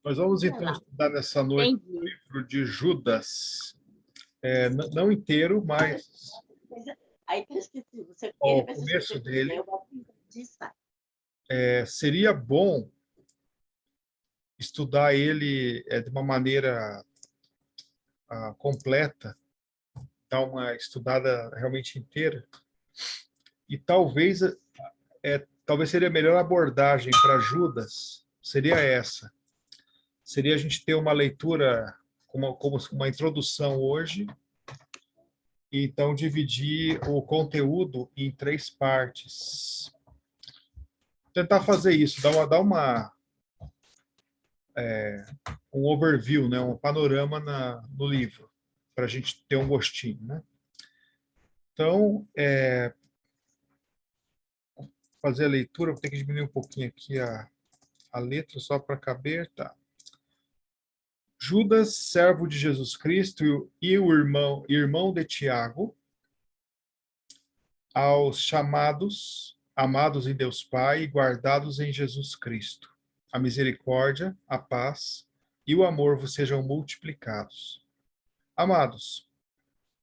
Nós vamos então estudar nessa noite o livro de Judas. Não inteiro, mas aí tá escrito, você o começo dele. Seria bom estudar ele de uma maneira completa, dar uma estudada realmente inteira. E talvez seria a melhor abordagem para Judas, seria essa. Seria a gente ter uma leitura como uma introdução hoje, e então dividir o conteúdo em 3 partes. Tentar fazer isso, dar um overview, né, um panorama no livro, para a gente ter um gostinho, né? Então, fazer a leitura, vou ter que diminuir um pouquinho aqui a letra, só para caber, tá? Judas, servo de Jesus Cristo e o irmão de Tiago, aos chamados, amados em Deus Pai e guardados em Jesus Cristo. A misericórdia, a paz e o amor vos sejam multiplicados. Amados,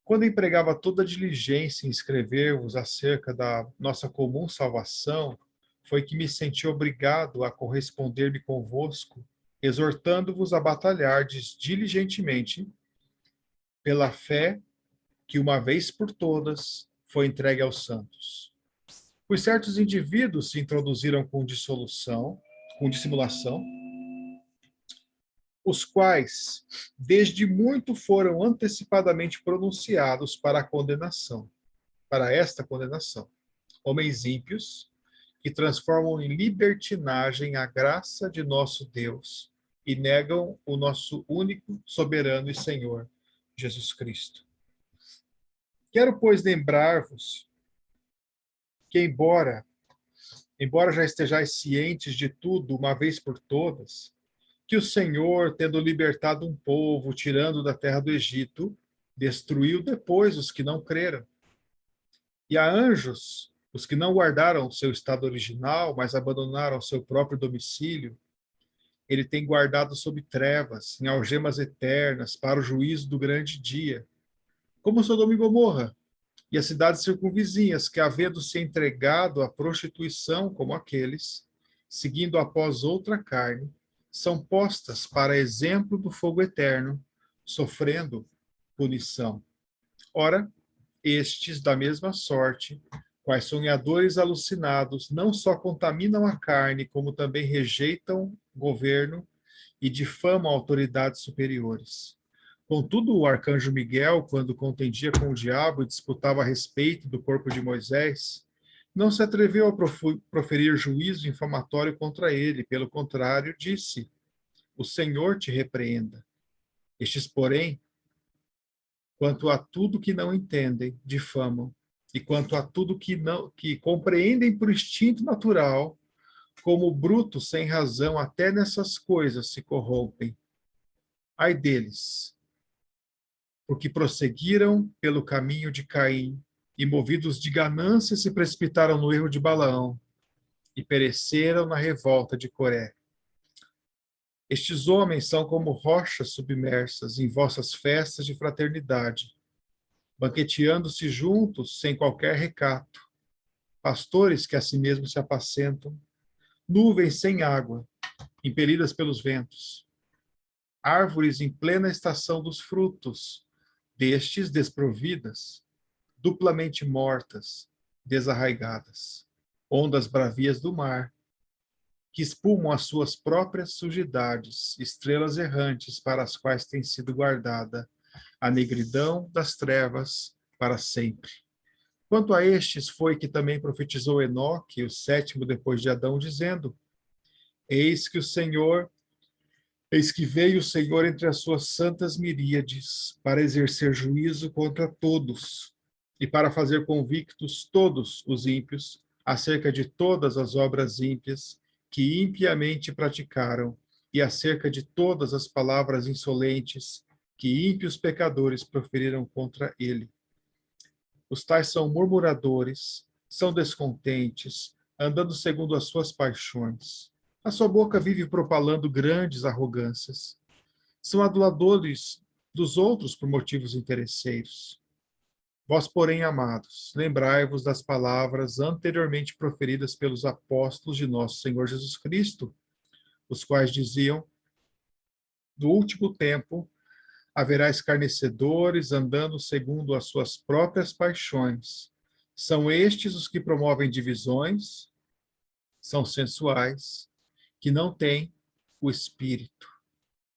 quando empregava toda diligência em escrever-vos acerca da nossa comum salvação, foi que me senti obrigado a corresponder-me convosco, exortando-vos a batalhar diligentemente pela fé que uma vez por todas foi entregue aos santos. Pois certos indivíduos se introduziram com dissimulação, os quais desde muito foram antecipadamente pronunciados para esta condenação. Homens ímpios, que transformam em libertinagem a graça de nosso Deus e negam o nosso único, soberano e Senhor, Jesus Cristo. Quero, pois, lembrar-vos que, embora já estejais cientes de tudo, uma vez por todas, que o Senhor, tendo libertado um povo, tirando da terra do Egito, destruiu depois os que não creram. E a anjos, os que não guardaram o seu estado original, mas abandonaram o seu próprio domicílio, ele tem guardado sob trevas, em algemas eternas, para o juízo do grande dia, como Sodoma e Gomorra, e as cidades circunvizinhas, que, havendo se entregado à prostituição como aqueles, seguindo após outra carne, são postas para exemplo do fogo eterno, sofrendo punição. Ora, estes, da mesma sorte, quais sonhadores alucinados, não só contaminam a carne, como também rejeitam governo e difamam autoridades superiores. Contudo, o arcanjo Miguel, quando contendia com o diabo e disputava a respeito do corpo de Moisés, não se atreveu a proferir juízo infamatório contra ele. Pelo contrário, disse: o Senhor te repreenda. Estes, porém, quanto a tudo que não entendem, difamam, e quanto a tudo que compreendem por instinto natural, como brutos sem razão, até nessas coisas se corrompem. Ai deles, porque prosseguiram pelo caminho de Caim, e movidos de ganância se precipitaram no erro de Balaão, e pereceram na revolta de Coré. Estes homens são como rochas submersas em vossas festas de fraternidade, banqueteando-se juntos sem qualquer recato, pastores que a si mesmos se apacentam, nuvens sem água, impelidas pelos ventos, árvores em plena estação dos frutos, destes desprovidas, duplamente mortas, desarraigadas, ondas bravias do mar, que espumam as suas próprias sujidades, estrelas errantes para as quais tem sido guardada a negridão das trevas para sempre. Quanto a estes foi que também profetizou Enoque, o 7º depois de Adão, dizendo: Eis que veio o Senhor entre as suas santas miríades, para exercer juízo contra todos, e para fazer convictos todos os ímpios acerca de todas as obras ímpias que impiamente praticaram, e acerca de todas as palavras insolentes que ímpios pecadores proferiram contra ele. Os tais são murmuradores, são descontentes, andando segundo as suas paixões. A sua boca vive propalando grandes arrogâncias. São aduladores dos outros por motivos interesseiros. Vós, porém, amados, lembrai-vos das palavras anteriormente proferidas pelos apóstolos de nosso Senhor Jesus Cristo, os quais diziam: no último tempo haverá escarnecedores andando segundo as suas próprias paixões. São estes os que promovem divisões, são sensuais, que não têm o Espírito.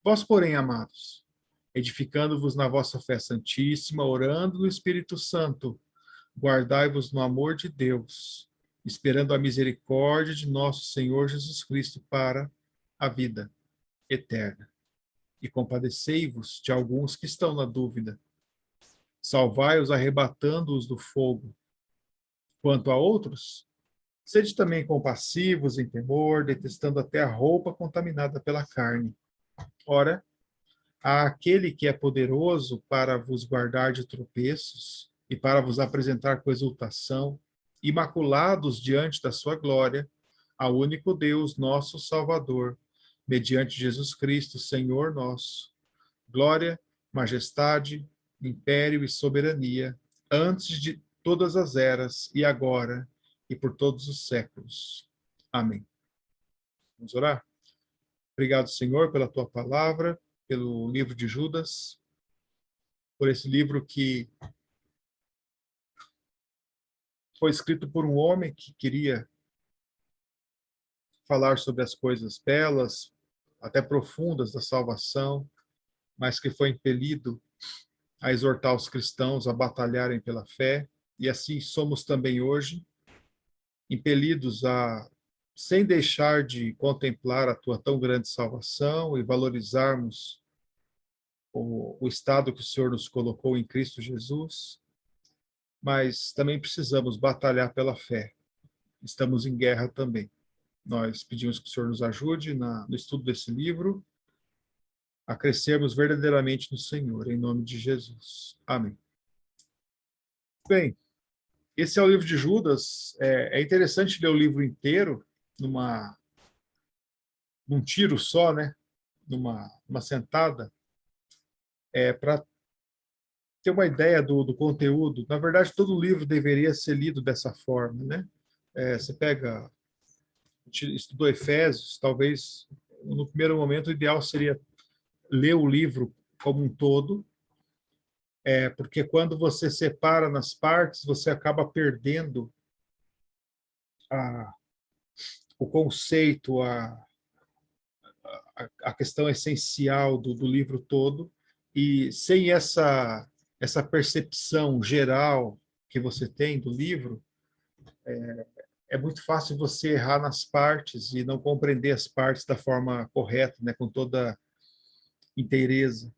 Vós, porém, amados, edificando-vos na vossa fé santíssima, orando no Espírito Santo, guardai-vos no amor de Deus, esperando a misericórdia de nosso Senhor Jesus Cristo para a vida eterna. E compadecei-vos de alguns que estão na dúvida. Salvai-os arrebatando-os do fogo. Quanto a outros, sede também compassivos em temor, detestando até a roupa contaminada pela carne. Ora, há aquele que é poderoso para vos guardar de tropeços e para vos apresentar com exultação, imaculados diante da sua glória, ao único Deus, nosso Salvador, mediante Jesus Cristo, Senhor nosso. Glória, majestade, império e soberania, antes de todas as eras e agora e por todos os séculos. Amém. Vamos orar? Obrigado, Senhor, pela tua palavra, pelo livro de Judas, por esse livro que foi escrito por um homem que queria falar sobre as coisas belas, até profundas da salvação, mas que foi impelido a exortar os cristãos a batalharem pela fé, e assim somos também hoje, impelidos a, sem deixar de contemplar a tua tão grande salvação e valorizarmos o estado que o Senhor nos colocou em Cristo Jesus, mas também precisamos batalhar pela fé. Estamos em guerra também. Nós pedimos que o Senhor nos ajude no estudo desse livro, a crescermos verdadeiramente no Senhor, em nome de Jesus. Amém. Bem, esse é o livro de Judas. É interessante ler o livro inteiro num tiro só, né? Numa sentada, para ter uma ideia do conteúdo. Na verdade, todo livro deveria ser lido dessa forma, né? Você pega, a gente estudou Efésios, talvez no primeiro momento o ideal seria ler o livro como um todo, porque quando você separa nas partes, você acaba perdendo a, o conceito, a questão essencial do livro todo, e sem essa percepção geral que você tem do livro, é muito fácil você errar nas partes e não compreender as partes da forma correta, né, com toda inteireza.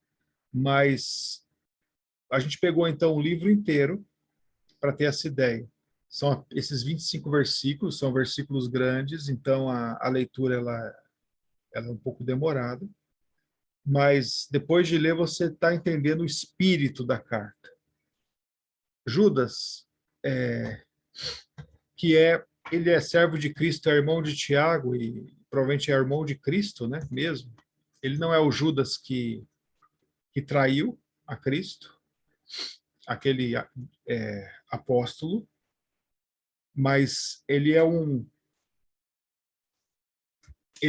Mas a gente pegou então o livro inteiro para ter essa ideia. São esses 25 versículos, são versículos grandes, então a leitura ela é um pouco demorada, mas depois de ler você está entendendo o espírito da carta. Judas, que ele é servo de Cristo, é irmão de Tiago e provavelmente é irmão de Cristo, né, mesmo. Ele não é o Judas que traiu a Cristo, aquele apóstolo, mas ele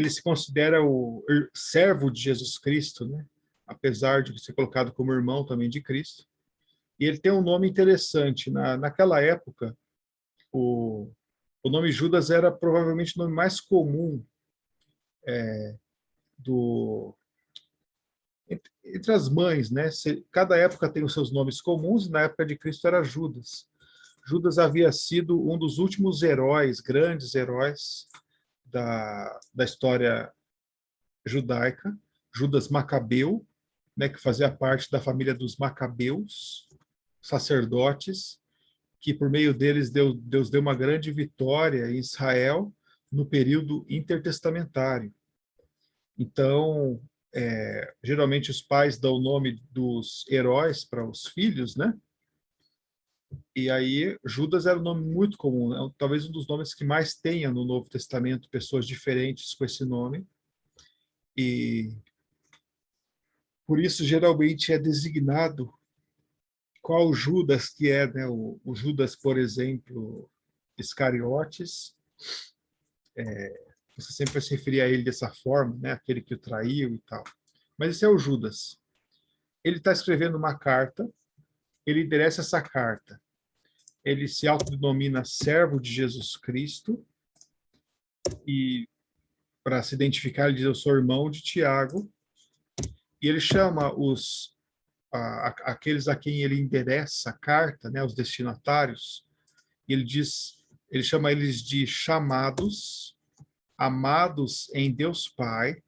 se considera o servo de Jesus Cristo, né? Apesar de ser colocado como irmão também de Cristo. E ele tem um nome interessante. Naquela época, o nome Judas era provavelmente o nome mais comum do entre as mães, né? Cada época tem os seus nomes comuns, e na época de Cristo era Judas. Judas havia sido um dos últimos heróis, grandes heróis da história judaica, Judas Macabeu, né, que fazia parte da família dos Macabeus, sacerdotes, que por meio deles Deus deu uma grande vitória em Israel no período intertestamentário. Então, geralmente os pais dão o nome dos heróis para os filhos, né? E aí, Judas era um nome muito comum, né? Talvez um dos nomes que mais tenha no Novo Testamento, pessoas diferentes com esse nome. E por isso, geralmente, é designado qual Judas que é, né? O Judas, por exemplo, Iscariotes, você sempre vai se referir a ele dessa forma, né? Aquele que o traiu e tal. Mas esse é o Judas. Ele está escrevendo uma carta, ele endereça essa carta. Ele se autodenomina servo de Jesus Cristo e para se identificar, ele diz: eu sou irmão de Tiago, e ele chama aqueles a quem ele endereça a carta, né, os destinatários, e ele chama eles de chamados, amados em Deus Pai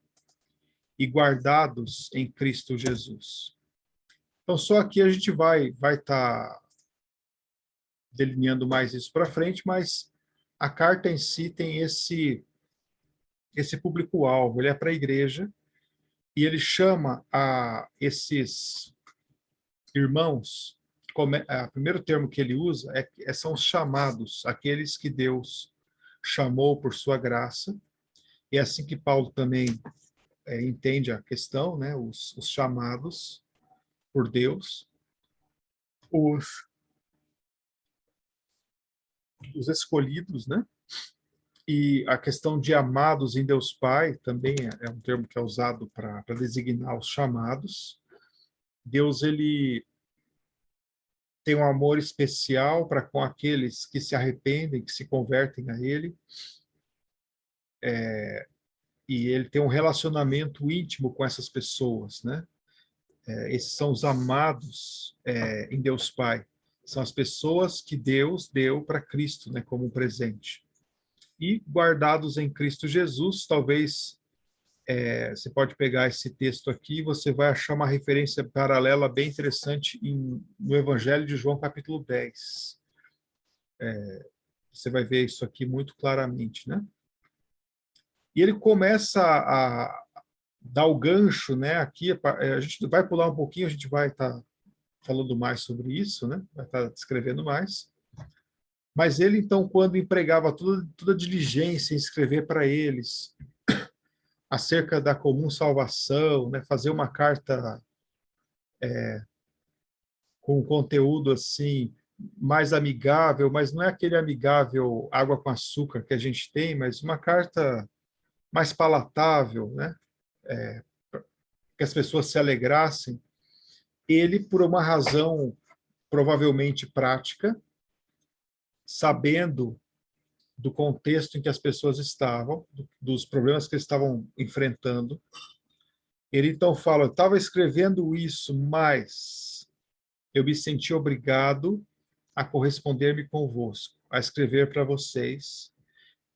e guardados em Cristo Jesus. Então, só aqui a gente vai estar delineando mais isso para frente, mas a carta em si tem esse público-alvo, ele é para a igreja, e ele chama a esses irmãos, o primeiro termo que ele usa são os chamados, aqueles que Deus chamou por sua graça. É assim que Paulo também entende a questão, né? Os chamados por Deus, os escolhidos, né? E a questão de amados em Deus Pai também é um termo que é usado para designar os chamados. Deus, ele tem um amor especial para com aqueles que se arrependem, que se convertem a Ele. E Ele tem um relacionamento íntimo com essas pessoas, né? Esses são os amados em Deus Pai. São as pessoas que Deus deu para Cristo, né, como um presente. E guardados em Cristo Jesus, talvez você pode pegar esse texto aqui e você vai achar uma referência paralela bem interessante no Evangelho de João, capítulo 10. Você vai ver isso aqui muito claramente, né? E ele começa a dar o gancho, né? Aqui a gente vai pular um pouquinho, a gente vai estar falando mais sobre isso, né? Vai estar descrevendo mais. Mas ele, então, quando empregava toda a diligência em escrever para eles acerca da comum salvação, né? Fazer uma carta com um conteúdo assim mais amigável, mas não é aquele amigável água com açúcar que a gente tem, mas uma carta mais palatável, né? Que as pessoas se alegrassem. Ele, por uma razão provavelmente prática, sabendo do contexto em que as pessoas estavam, dos problemas que eles estavam enfrentando, ele então fala: eu estava escrevendo isso, mas eu me senti obrigado a corresponder-me convosco, a escrever para vocês,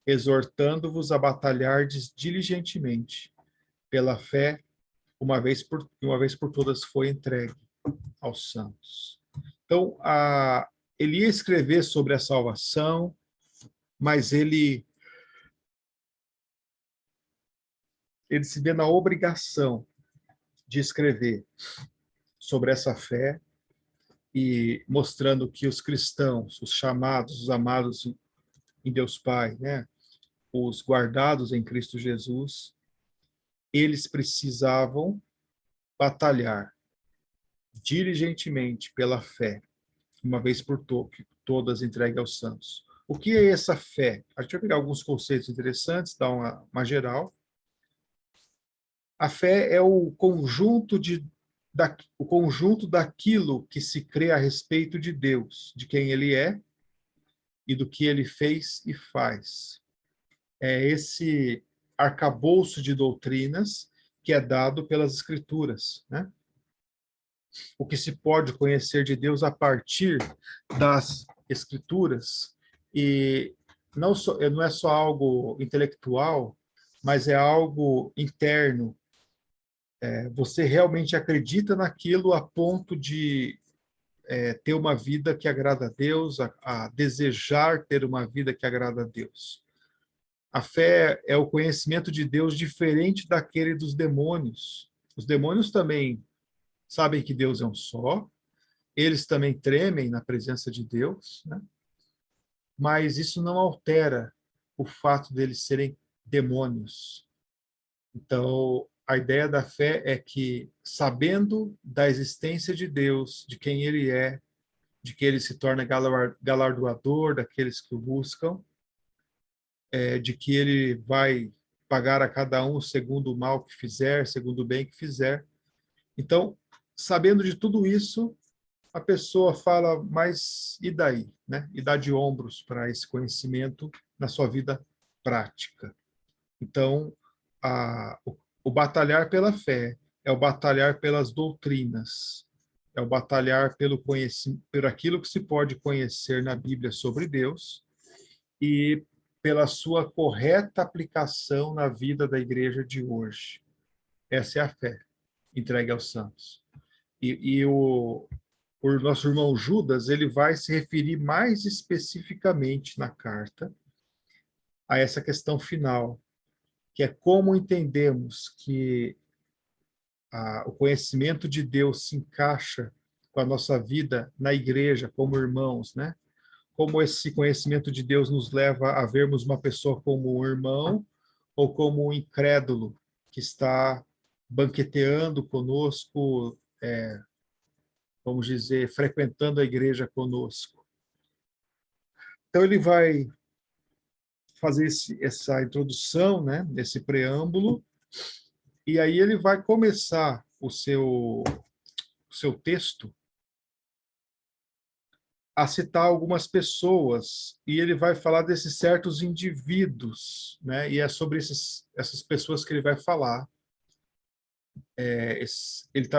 exortando-vos a batalhar diligentemente pela fé, uma vez por todas foi entregue aos santos. Então, ele ia escrever sobre a salvação, mas ele se vê na obrigação de escrever sobre essa fé e mostrando que os cristãos, os chamados, os amados em Deus Pai, né, os guardados em Cristo Jesus, eles precisavam batalhar diligentemente pela fé, uma vez por todas entregue aos santos. O que é essa fé? A gente vai pegar alguns conceitos interessantes, dar uma geral. A fé é o conjunto daquilo que se crê a respeito de Deus, de quem Ele é e do que Ele fez e faz. É esse arcabouço de doutrinas que é dado pelas Escrituras, né? O que se pode conhecer de Deus a partir das Escrituras, e não é só algo intelectual, mas é algo interno. Você realmente acredita naquilo a ponto de ter uma vida que agrada a Deus, a desejar ter uma vida que agrada a Deus. A fé é o conhecimento de Deus diferente daquele dos demônios. Os demônios também sabem que Deus é um só, eles também tremem na presença de Deus, né? Mas isso não altera o fato deles serem demônios. Então, a ideia da fé é que, sabendo da existência de Deus, de quem Ele é, de que Ele se torna galardoador daqueles que o buscam, de que Ele vai pagar a cada um segundo o mal que fizer, segundo o bem que fizer. Então, sabendo de tudo isso, a pessoa fala, mas e daí? Né? E dá de ombros para esse conhecimento na sua vida prática. Então, o batalhar pela fé é o batalhar pelas doutrinas, é o batalhar pelo conhecimento, por aquilo que se pode conhecer na Bíblia sobre Deus e pela sua correta aplicação na vida da igreja de hoje. Essa é a fé entregue aos santos. E o nosso irmão Judas, ele vai se referir mais especificamente na carta a essa questão final, que é como entendemos que o conhecimento de Deus se encaixa com a nossa vida na igreja, como irmãos, né? Como esse conhecimento de Deus nos leva a vermos uma pessoa como um irmão ou como um incrédulo que está banqueteando conosco, vamos dizer, frequentando a igreja conosco. Então ele vai fazer essa introdução, né, esse preâmbulo, e aí ele vai começar o seu texto a citar algumas pessoas, e ele vai falar desses certos indivíduos, né, e é sobre essas pessoas que ele vai falar.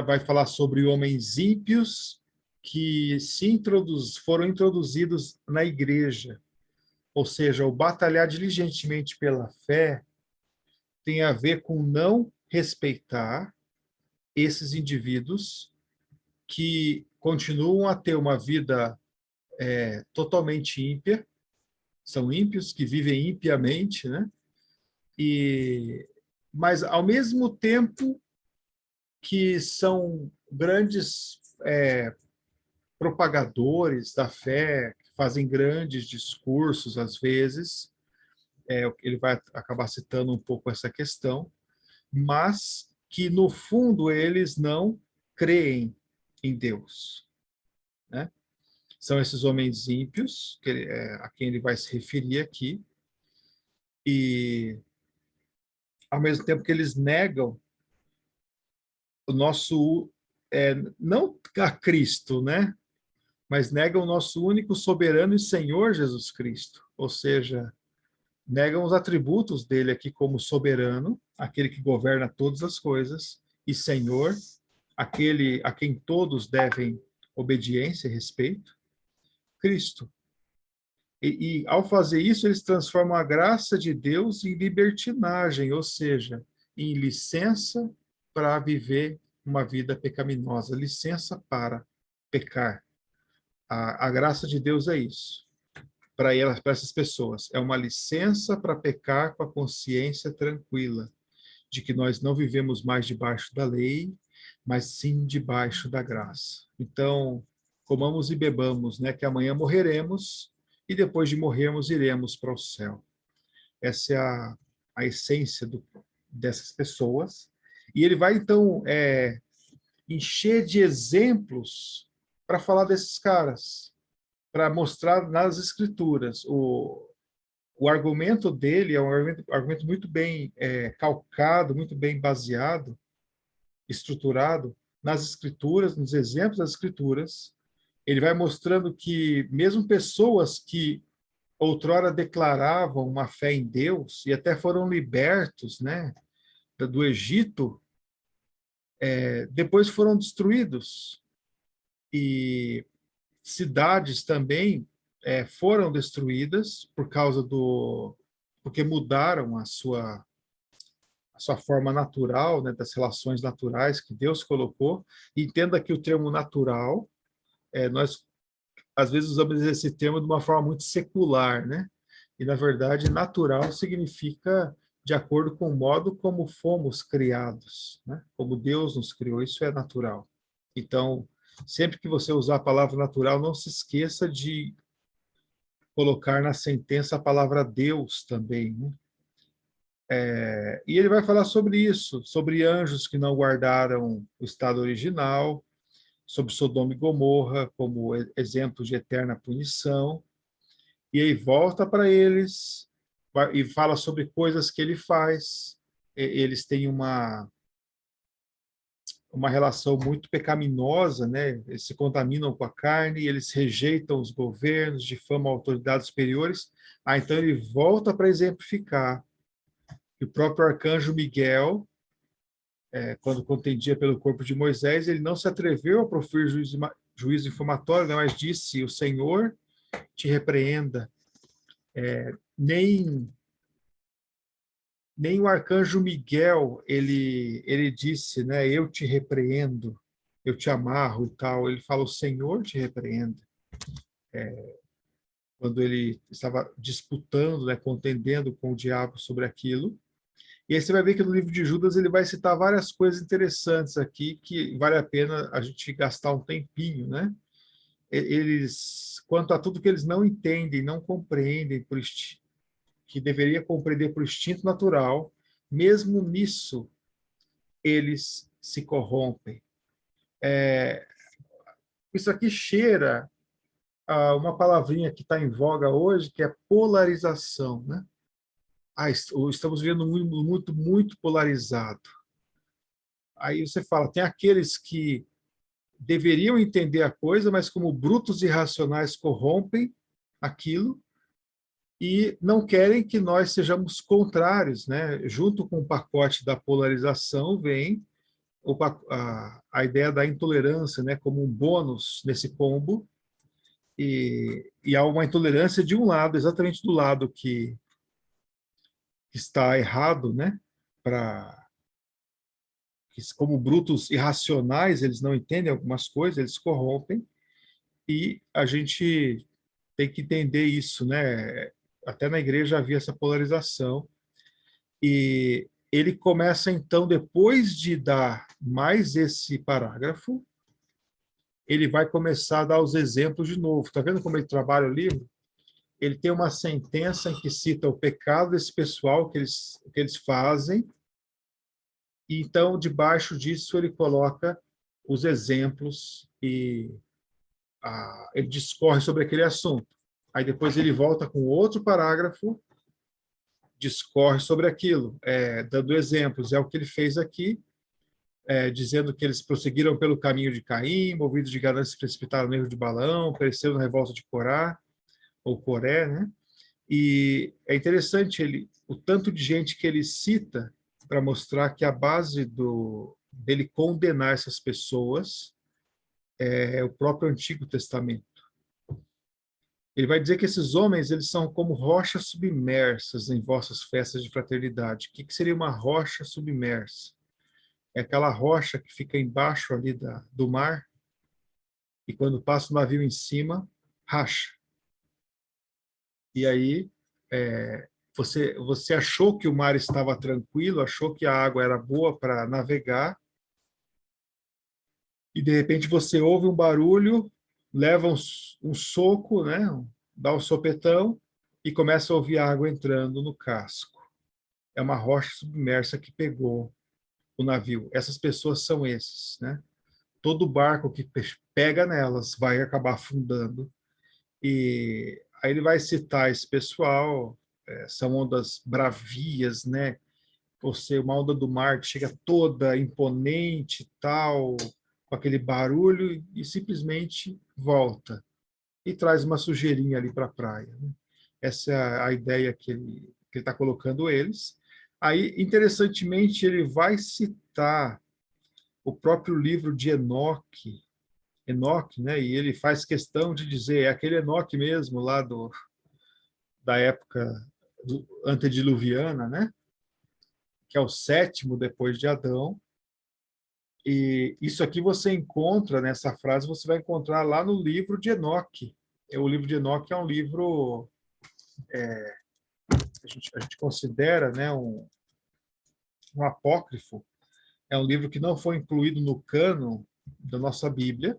Vai falar sobre homens ímpios que foram introduzidos na igreja, ou seja, o batalhar diligentemente pela fé tem a ver com não respeitar esses indivíduos que continuam a ter uma vida totalmente ímpia, são ímpios que vivem impiamente, né? Mas ao mesmo tempo que são grandes propagadores da fé, que fazem grandes discursos às vezes, ele vai acabar citando um pouco essa questão, mas que no fundo eles não creem em Deus, né? São esses homens ímpios a quem ele vai se referir aqui, e ao mesmo tempo que eles negam o nosso não a Cristo, né? Mas negam o nosso único soberano e Senhor Jesus Cristo, ou seja, negam os atributos dele aqui como soberano, aquele que governa todas as coisas, e Senhor, aquele a quem todos devem obediência e respeito, Cristo. Ao fazer isso, eles transformam a graça de Deus em libertinagem, ou seja, em licença para viver uma vida pecaminosa, licença para pecar. A graça de Deus é isso. Para essas pessoas, é uma licença para pecar com a consciência tranquila, de que nós não vivemos mais debaixo da lei, mas sim debaixo da graça. Então, comamos e bebamos, né, que amanhã morreremos e depois de morrermos iremos para o céu. Essa é a essência dessas pessoas. E ele vai, então, encher de exemplos para falar desses caras, para mostrar nas escrituras. O argumento dele é um argumento muito bem calcado, muito bem baseado, estruturado nas escrituras, nos exemplos das escrituras. Ele vai mostrando que mesmo pessoas que outrora declaravam uma fé em Deus e até foram libertos, né, do Egito, depois foram destruídos. E cidades também foram destruídas porque mudaram a sua forma natural, né, das relações naturais que Deus colocou. E entenda que o termo natural, nós às vezes usamos esse termo de uma forma muito secular, né? E na verdade natural significa de acordo com o modo como fomos criados, né? Como Deus nos criou, isso é natural. Então, Sempre que você usar a palavra natural, não se esqueça de colocar na sentença a palavra Deus também, né? E ele vai falar sobre isso, sobre anjos que não guardaram o estado original, sobre Sodoma e Gomorra como exemplo de eterna punição, e aí volta para eles e fala sobre coisas que ele faz. Eles têm uma relação muito pecaminosa, né? Eles se contaminam com a carne, eles rejeitam os governos, difamam autoridades superiores. Então ele volta para exemplificar que o próprio arcanjo Miguel, quando contendia pelo corpo de Moisés, ele não se atreveu a proferir juízo infamatório, né? Mas disse: o Senhor te repreenda. Nem o arcanjo Miguel, ele disse, né, eu te repreendo, eu te amarro e tal. Ele fala, o Senhor te repreenda. Quando ele estava disputando, né, contendendo com o diabo sobre aquilo. E aí você vai ver que no livro de Judas ele vai citar várias coisas interessantes aqui que vale a pena a gente gastar um tempinho, né? Eles, quanto a tudo que eles não entendem, não compreendem, que deveria compreender por instinto natural, mesmo nisso eles se corrompem. Isso aqui cheira a uma palavrinha que está em voga hoje, que é polarização, né? Estamos vivendo um mundo muito, muito polarizado. Aí você fala, tem aqueles que deveriam entender a coisa, mas como brutos irracionais corrompem aquilo e não querem que nós sejamos contrários, né? Junto com o pacote da polarização vem a ideia da intolerância, né? Como um bônus nesse combo, e há uma intolerância de um lado, exatamente do lado que está errado, né? Para como brutos irracionais, eles não entendem algumas coisas, eles corrompem, e a gente tem que entender isso, né? Até na igreja havia essa polarização, e ele começa então, depois de dar mais esse parágrafo, ele vai começar a dar os exemplos de novo. Está vendo como ele trabalha o livro? Ele tem uma sentença em que cita o pecado desse pessoal que eles fazem, e então, debaixo disso, ele coloca os exemplos e ele discorre sobre aquele assunto. Aí depois ele volta com outro parágrafo, discorre sobre aquilo, dando exemplos. É o que ele fez aqui, dizendo que eles prosseguiram pelo caminho de Caim, movidos de ganância se precipitaram no erro de Balaão, pereceram na revolta de Corá, ou Coré, né? E é interessante o tanto de gente que ele cita para mostrar que a base dele condenar essas pessoas é o próprio Antigo Testamento. Ele vai dizer que esses homens eles são como rochas submersas em vossas festas de fraternidade. O que seria uma rocha submersa? É aquela rocha que fica embaixo ali do mar e quando passa o navio em cima, racha. E aí você achou que o mar estava tranquilo, achou que a água era boa para navegar, e de repente você ouve um barulho, leva um soco, né? Dá um sopetão e começa a ouvir a água entrando no casco. É uma rocha submersa que pegou o navio. Essas pessoas são esses, né? Todo barco que pega nelas vai acabar afundando. E aí ele vai citar esse pessoal, são ondas bravias, né? Você, uma onda do mar que chega toda imponente, tal, com aquele barulho e simplesmente volta e traz uma sujeirinha ali para a praia, né? Essa é a ideia que ele está colocando eles. Aí, interessantemente, ele vai citar o próprio livro de Enoque, né? E ele faz questão de dizer, é aquele Enoque mesmo, lá da época antediluviana, né? Que é o sétimo depois de Adão. E isso aqui você encontra, nessa frase, você vai encontrar lá no livro de Enoque. O livro de Enoque é um livro a gente considera, né, um apócrifo. É um livro que não foi incluído no cânon da nossa Bíblia,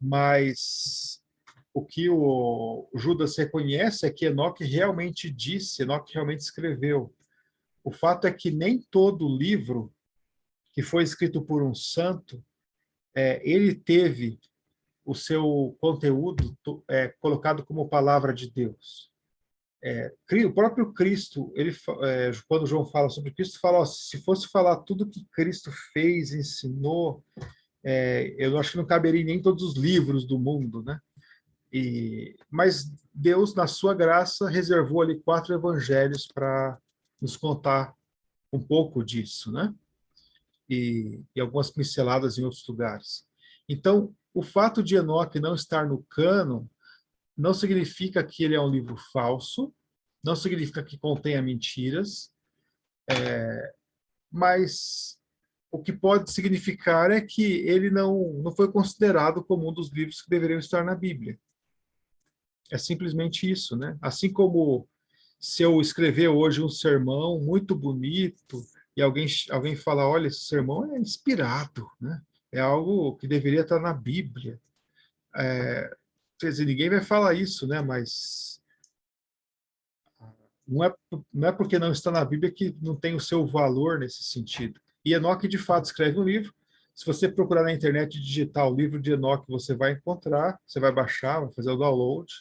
Mas o que o Judas reconhece é que Enoque realmente disse, Enoque realmente escreveu. O fato é que nem todo livro que foi escrito por um santo, ele teve o seu conteúdo colocado como palavra de Deus. O próprio Cristo, quando João fala sobre Cristo, fala, ó, se fosse falar tudo que Cristo fez, ensinou, eu acho que não caberia nem todos os livros do mundo, né? Mas Deus, na sua graça, reservou ali 4 evangelhos para nos contar um pouco disso, né? E algumas pinceladas em outros lugares. Então, o fato de Enoque não estar no cânon não significa que ele é um livro falso, não significa que contenha mentiras, mas o que pode significar é que ele não foi considerado como um dos livros que deveriam estar na Bíblia. É simplesmente isso, né? Assim como se eu escrever hoje um sermão muito bonito e alguém fala, olha, esse sermão é inspirado, né? É algo que deveria estar na Bíblia. Quer dizer, ninguém vai falar isso, né? Mas não é, não é porque não está na Bíblia que não tem o seu valor nesse sentido. E Enoque, de fato, escreve um livro. Se você procurar na internet e digitar o livro de Enoque, você vai encontrar, você vai baixar, vai fazer o download.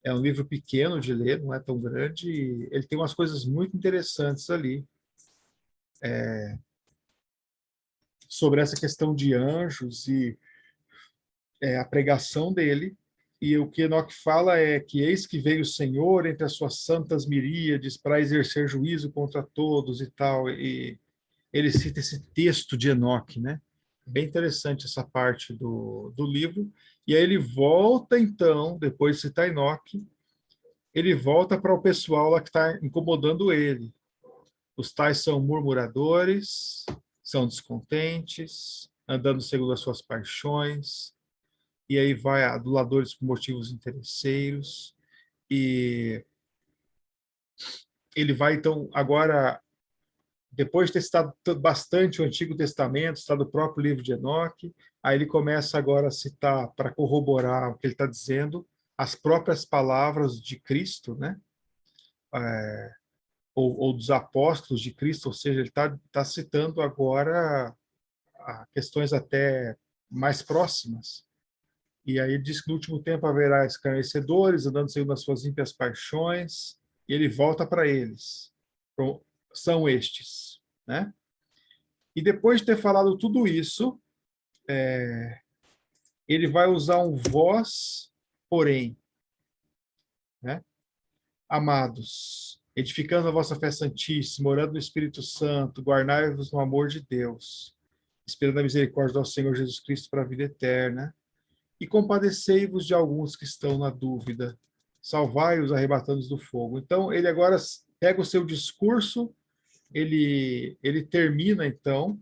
É um livro pequeno de ler, não é tão grande. E ele tem umas coisas muito interessantes ali sobre essa questão de anjos e a pregação dele. E o que Enoque fala é que eis que veio o Senhor entre as suas santas miríades para exercer juízo contra todos e tal. E ele cita esse texto de Enoque, né? Bem interessante essa parte do livro. E aí ele volta, então, depois de citar Enoque, ele volta para o pessoal lá que está incomodando ele. Os tais são murmuradores, são descontentes, andando segundo as suas paixões, e aí vai aduladores por motivos interesseiros, e ele vai, então, agora, depois de ter citado bastante o Antigo Testamento, citado o próprio livro de Enoque, aí ele começa agora a citar, para corroborar o que ele está dizendo, as próprias palavras de Cristo, né? Ou dos apóstolos de Cristo, ou seja, ele está citando agora questões até mais próximas. E aí ele diz que no último tempo haverá escarnecedores, andando segundo as suas ímpias paixões, e ele volta para eles. Então, são estes, né? E depois de ter falado tudo isso, ele vai usar um vós, porém, né? Amados, edificando a vossa fé santíssima, orando no Espírito Santo, guardai-vos no amor de Deus, esperando a misericórdia do Senhor Jesus Cristo para a vida eterna, e compadecei-vos de alguns que estão na dúvida, salvai-os arrebatando-os do fogo. Então, ele agora pega o seu discurso, ele termina, então,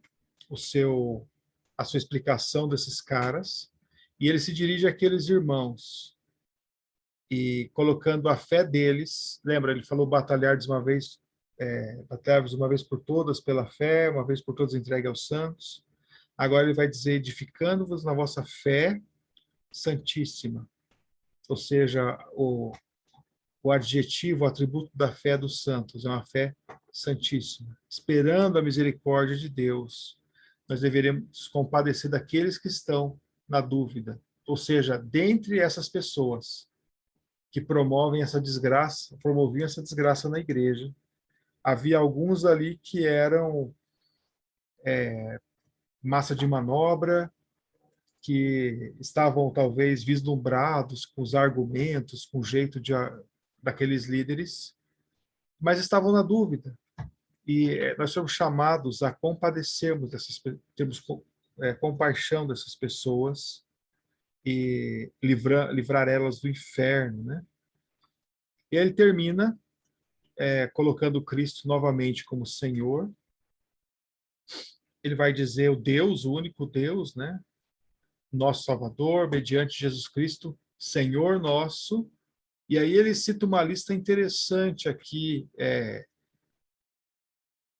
a sua explicação desses caras, e ele se dirige àqueles irmãos, e colocando a fé deles, lembra, ele falou batalhar-vos uma vez por todas pela fé, uma vez por todas entregue aos santos. Agora ele vai dizer, edificando-vos na vossa fé santíssima, ou seja, o adjetivo, o atributo da fé dos santos, é uma fé santíssima. Esperando a misericórdia de Deus, nós deveremos compadecer daqueles que estão na dúvida. Ou seja, dentre essas pessoas que promoviam essa desgraça na igreja, havia alguns ali que eram massa de manobra, que estavam talvez vislumbrados com os argumentos, com o jeito daqueles líderes, mas estavam na dúvida. E nós somos chamados a compadecermos termos compaixão dessas pessoas e livrar elas do inferno, né? E aí ele termina colocando Cristo novamente como Senhor. Ele vai dizer o Deus, o único Deus, né? Nosso Salvador, mediante Jesus Cristo, Senhor nosso. E aí ele cita uma lista interessante aqui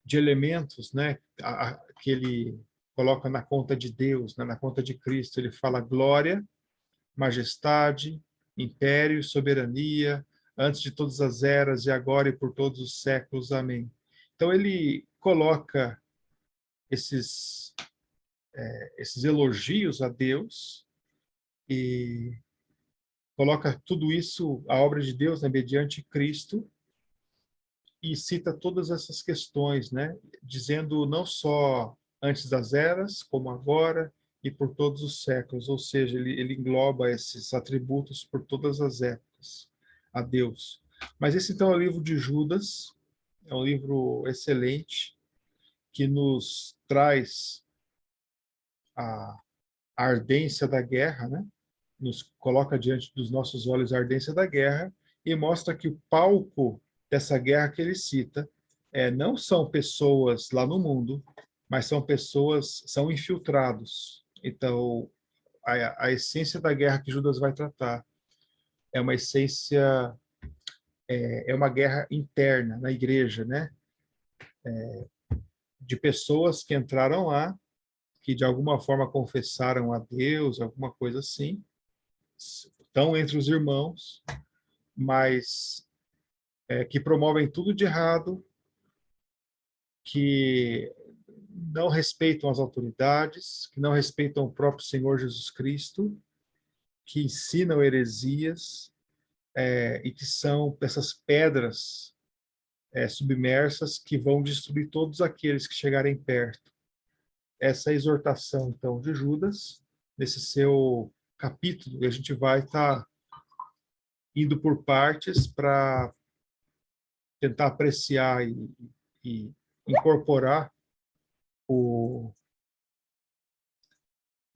de elementos, né? Que ele coloca na conta de Deus, né? Na conta de Cristo. Ele fala glória, majestade, império, soberania, antes de todas as eras, e agora e por todos os séculos. Amém. Então ele coloca esses elogios a Deus e coloca tudo isso, a obra de Deus, né, mediante Cristo, e cita todas essas questões, né, dizendo não só antes das eras, como agora e por todos os séculos, ou seja, ele engloba esses atributos por todas as épocas a Deus. Mas esse então é o livro de Judas, é um livro excelente que nos traz a ardência da guerra, né? Nos coloca diante dos nossos olhos a ardência da guerra e mostra que o palco dessa guerra que ele cita não são pessoas lá no mundo, mas são pessoas, são infiltrados. Então, a essência da guerra que Judas vai tratar é uma essência, é uma guerra interna na igreja, né? De pessoas que entraram lá, que de alguma forma confessaram a Deus, alguma coisa assim, estão entre os irmãos, mas que promovem tudo de errado, que não respeitam as autoridades, que não respeitam o próprio Senhor Jesus Cristo, que ensinam heresias e que são essas pedras submersas que vão destruir todos aqueles que chegarem perto. Essa é a exortação, então, de Judas, nesse seu capítulo, e a gente vai estar indo por partes para tentar apreciar e incorporar o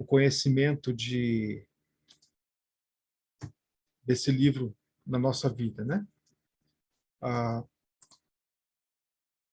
conhecimento desse livro na nossa vida, né?